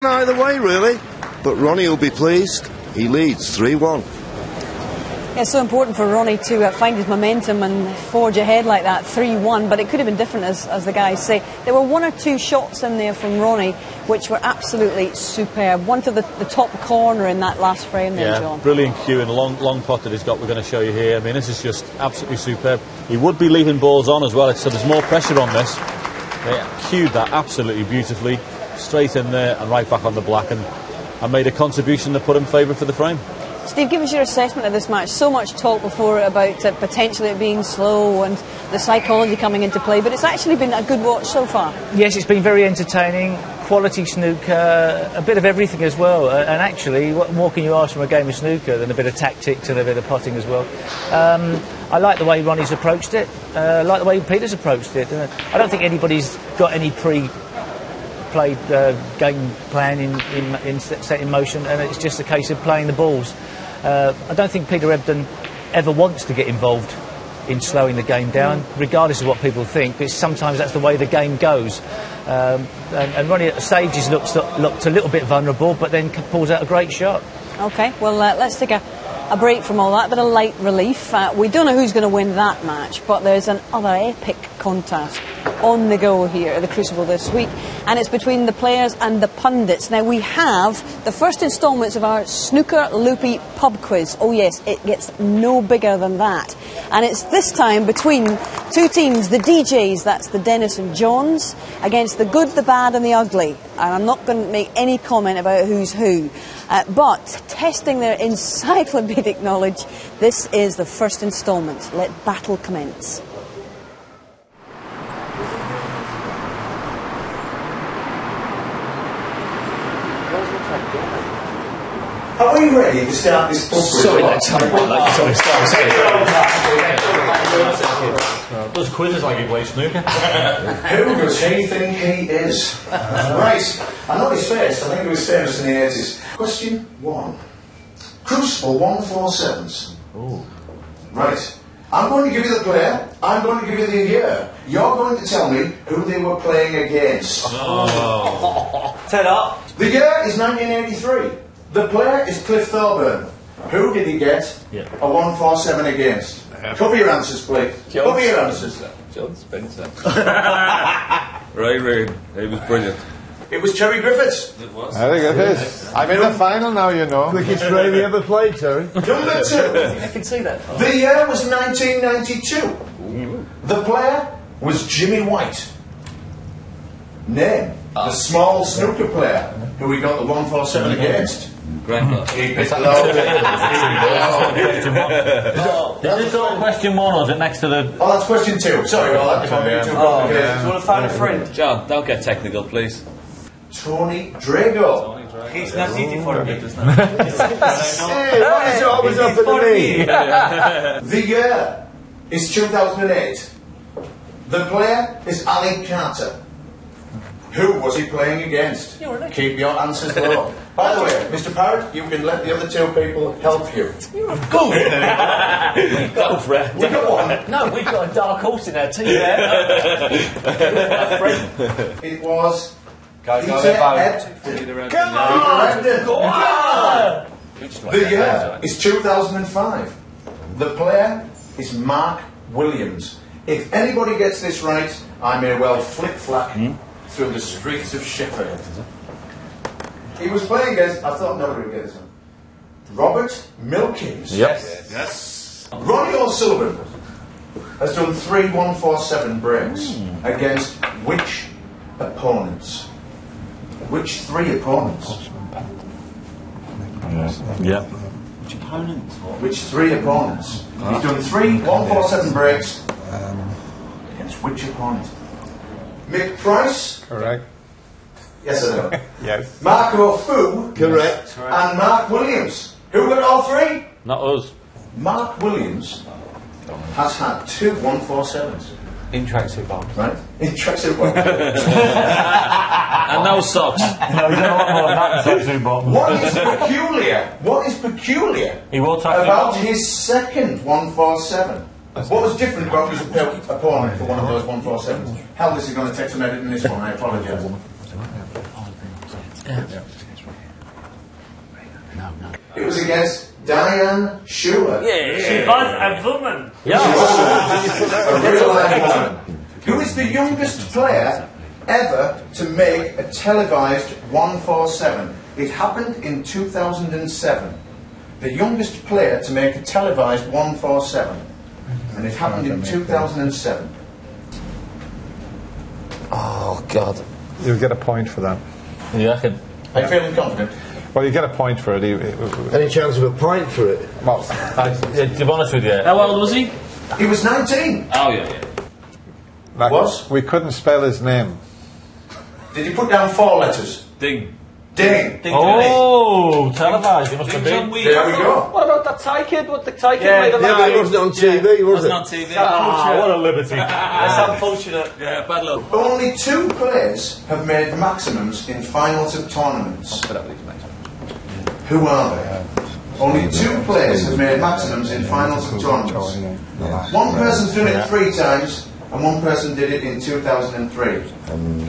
Either way, really. But Ronnie will be pleased. He leads 3-1. Yeah, it's so important for Ronnie to find his momentum and forge ahead like that, 3-1. But it could have been different, as the guys say. There were one or two shots in there from Ronnie which were absolutely superb. One to the top corner in that last frame there, John. Brilliant cue and long pot that he's got. We're going to show you here. I mean, this is just absolutely superb. He would be leaving balls on as well, so there's more pressure on this. They cued that absolutely beautifully. Straight in there and right back on the black, and made a contribution that put him favourite for the frame. Steve, give us your assessment of this match. So much talk before about potentially it being slow and the psychology coming into play, but it's actually been a good watch so far. Yes, it's been very entertaining, quality snooker, a bit of everything as well, and actually what more can you ask from a game of snooker than a bit of tactics and a bit of potting as well. I like the way Ronnie's approached it, I like the way Peter's approached it. I don't think anybody's got any played game plan set in motion, and it's just a case of playing the balls. I don't think Peter EBDON ever wants to get involved in slowing the game down, regardless of what people think, but sometimes that's the way the game goes. And Ronnie at stages looked a little bit vulnerable, but then pulls out a great shot. OK, well, let's take a break from all that, a bit of light relief. We don't know who's going to win that match, but there's another epic contest on the go here at the Crucible this week, and it's between the players and the pundits. Now we have the first instalments of our Snooker Loopy pub quiz. Oh yes, it gets no bigger than that, and it's this time between two teams, the DJs, that's the Dennis and Johns, against the good, the bad and the ugly. And I'm not going to make any comment about who's who, but testing their encyclopedic knowledge, this is the first instalment. Let battle commence. Are we ready to start this book? Sorry. Those quizzes like you play snooker. Who does he think he is? Right, I know his face. I think he was famous in the 80s. Question 1. Crucible 147s. Ooh. Right. I'm going to give you the player. I'm going to give you the year. You're going to tell me who they were playing against. Set up. The year is 1983. The player is Cliff Thorburn. Who did he get a 147 against? Cover your answers, please. Cover your answers. John Spencer. Right. He was brilliant. It was Terry Griffiths. It was. I think it is. I'm in the final now, you know. Quickest frame he ever played, Terry. Number 2. I can see that. The year was 1992. The player was Jimmy White. Name the small snooker player who we got the 147 against. Grandpa. Is this all question 1 or is it next to the... Oh, that's question 2. Sorry about that. If I'm being too complicated. Do you want to phone a friend? John, don't get technical, please. Tony Drago. He's not easy for me. Hey, always up in the knee. The year is 2008. The player is Ali Carter. Who was he playing against? Keep your answers low. By the way, Mr. Parrott, you can let the other 2 people help you. Go! Go for it. We got one. No, we've got a dark horse in our team there. It was Go, Peter EBDON. Come on! The year is 2005. The player is Mark Williams. If anybody gets this right, I may well flick-flack through the streets of Sheffield. He was playing against, I thought nobody would get this one, Robert Milkins. Yes. Ronnie O'Sullivan has done 3 147 breaks against which opponents? Which 3 opponents? Yeah. Which opponents? Which 3 opponents? He's done 3 147 breaks against which opponent? Mick Price. Correct. Yes or no? Yes. Marco Fu. Correct. And Mark Williams. Who got all 3? Not us. Mark Williams has had 2 147s. In tracksuit bombs. Right? In tracksuit bombs. And no socks. No, he's got a lot more than that. What is peculiar He will track about his second 147? What was different about his opponent for one of those 147s? Hell, this is going to take some editing, this one, I apologise. It was against Diane Schuler. She was a woman. A real life woman. Who is the youngest player ever to make a televised 147? It happened in 2007. The youngest player to make a televised 147. And it happened in 2007. Oh, God. You'll get a point for that. You reckon? Are you feeling confident? Well, you get a point for it. Any chance of a pint for it? Well, To be honest with you, How old was he? He was 19. Oh, yeah. like, Was? we couldn't spell his name. Did he put down 4 letters? Ding. Ding. Ding. oh, televised, it must have Ding been. John Wee. There we go. What about that Thai kid? What the Thai kid Yeah, made a Yeah, it wasn't on TV, was Wasn't it? on TV. What a liberty. That's unfortunate. Yeah, bad luck. Only 2 players have made maximums in finals of tournaments. Who are they? Only 2 players have made maximums in finals of tournaments. One person's done it 3 times, and one person did it in 2003.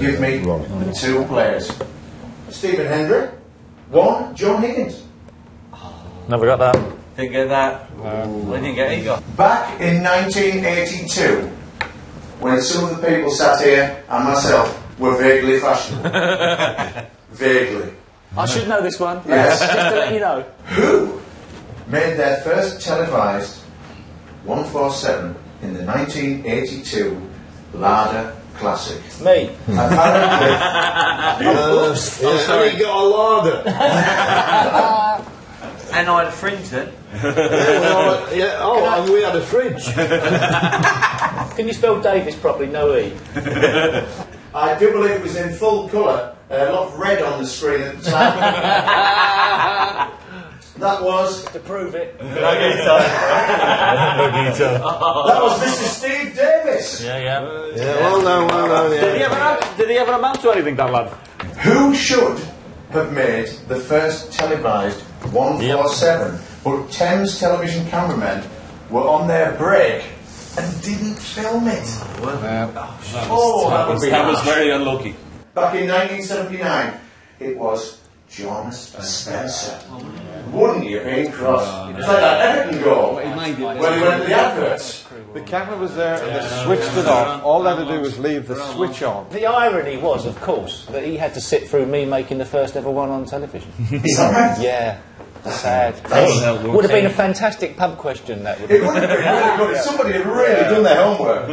Give me the 2 players. Stephen Hendry, 1, John Higgins. Never got that. Didn't get that. Where did you get it? Got? Back in 1982, when some of the people sat here and myself were vaguely fashionable. Vaguely. I should know this one. Yes. Just to let you know. Who made their first televised 147 in the 1982 Larder Classic? Me. Apparently, He got a larder. And I had a fringe then. And we had a fridge. Can you spell Davis properly? No E. I do believe it was in full colour, a lot of red on the screen at the time. That was To prove it. that was Mr. Steve Davis. Yeah. Well done, Did he ever amount to anything, that lad? Who should have made the first televised 147, but Thames television cameramen were on their break and didn't film it. That would be That was harsh. very unlucky. Back in 1979, it was Jonas Spencer. Wouldn't you be cross? It's like that Everton goal when he went to the adverts. The camera was there and they switched it off. All they had to do was leave the switch on. The irony was, of course, that he had to sit through me making the first ever one on television. Is that right? Yeah, sad. That's- Would have been a fantastic pub question, that would It have would have been really good if somebody had really done their homework.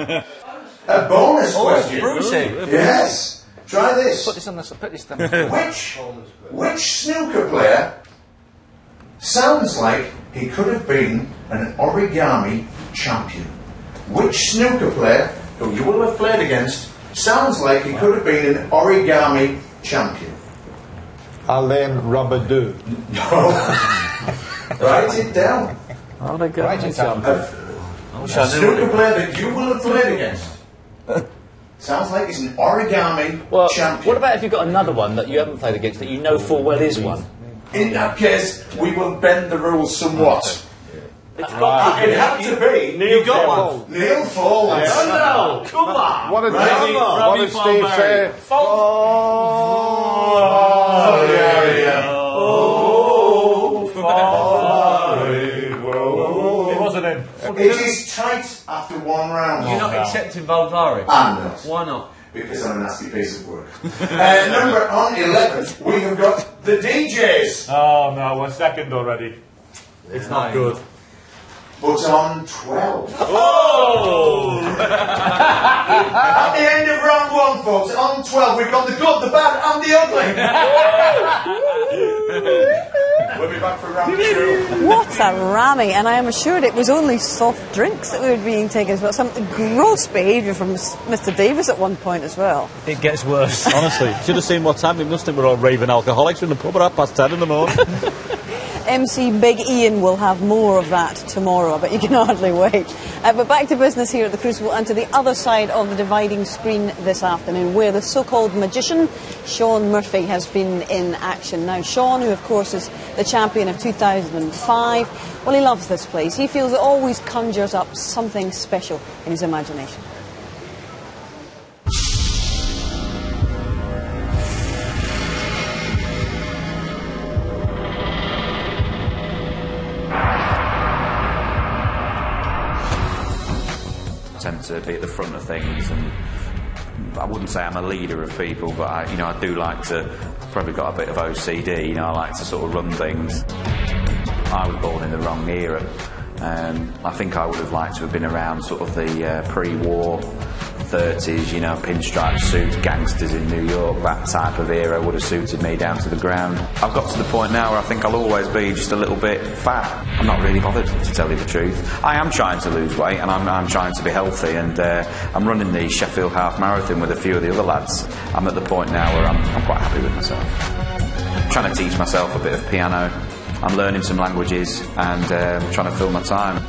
A bonus question. Brucey. Yes. Try this. Put this on the... Put this down. Which snooker player sounds like he could have been an origami champion? Which snooker player, who you will have played against, sounds like he could have been an origami champion? Alain Robadou. No. Write it down. Write it down. A snooker player that you will have played against. Sounds like he's an origami Well, champion. what about if you've got another one that you haven't played against that you know full well is one? In that case, we will bend the rules somewhat. It'd have to be Neil Fold. Neil Fold. No, come on. What did, Robbie- what did Steve say? It wasn't him. It is tight after 1 round. You're not accepting Valvari? I'm not. Why not? Because I'm a nasty piece of work. Number on 11, we have got the DJs. Oh no, we're second already. It's not good. But on 12. Oh! At the end of round 1, folks, on 12, we've got the good, the bad, and the ugly. We'll be back for round 2. What a rammy, and I am assured it was only soft drinks that were being taken as well. Some gross behaviour from Mr. Davis at one point as well. It gets worse. Honestly, should have seen what's happening. Must think we're all raving alcoholics. We're in the pub at 10:30 in the morning. MC Big Ian will have more of that tomorrow, but you can hardly wait. But back to business here at the Crucible and to the other side of the dividing screen this afternoon, where the so-called magician, Sean Murphy, has been in action. Now, Sean, who of course is the champion of 2005, well, he loves this place. He feels it always conjures up something special in his imagination. to be at the front of things, and I wouldn't say I'm a leader of people, but I do like to, probably got a bit of OCD, I like to sort of run things. I was born in the wrong era. I think I would have liked to have been around sort of the pre-war 30s, pinstripe suits, gangsters in New York, that type of era would have suited me down to the ground. I've got to the point now where I think I'll always be just a little bit fat. I'm not really bothered, to tell you the truth. I am trying to lose weight, and I'm trying to be healthy, and I'm running the Sheffield Half Marathon with a few of the other lads. I'm at the point now where I'm quite happy with myself. I'm trying to teach myself a bit of piano. I'm learning some languages and trying to fill my time.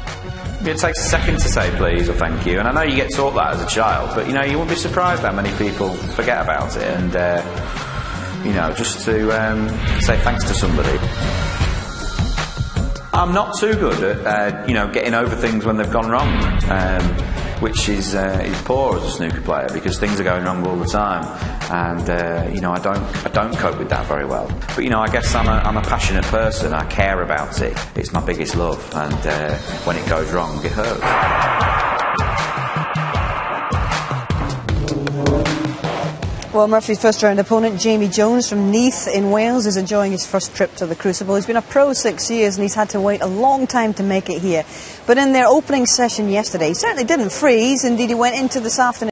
It takes a second to say please or thank you, and I know you get taught that as a child, but you won't be surprised how many people forget about it, and just to say thanks to somebody. I'm not too good at getting over things when they've gone wrong, which is poor as a snooker player, because things are going wrong all the time, and I don't cope with that very well. But I guess I'm a passionate person. I care about it. It's my biggest love, and when it goes wrong, it hurts. Well, Murphy's first round opponent, Jamie Jones from Neath in Wales, is enjoying his first trip to the Crucible. He's been a pro 6 years and he's had to wait a long time to make it here. But in their opening session yesterday, he certainly didn't freeze. Indeed, he went into this afternoon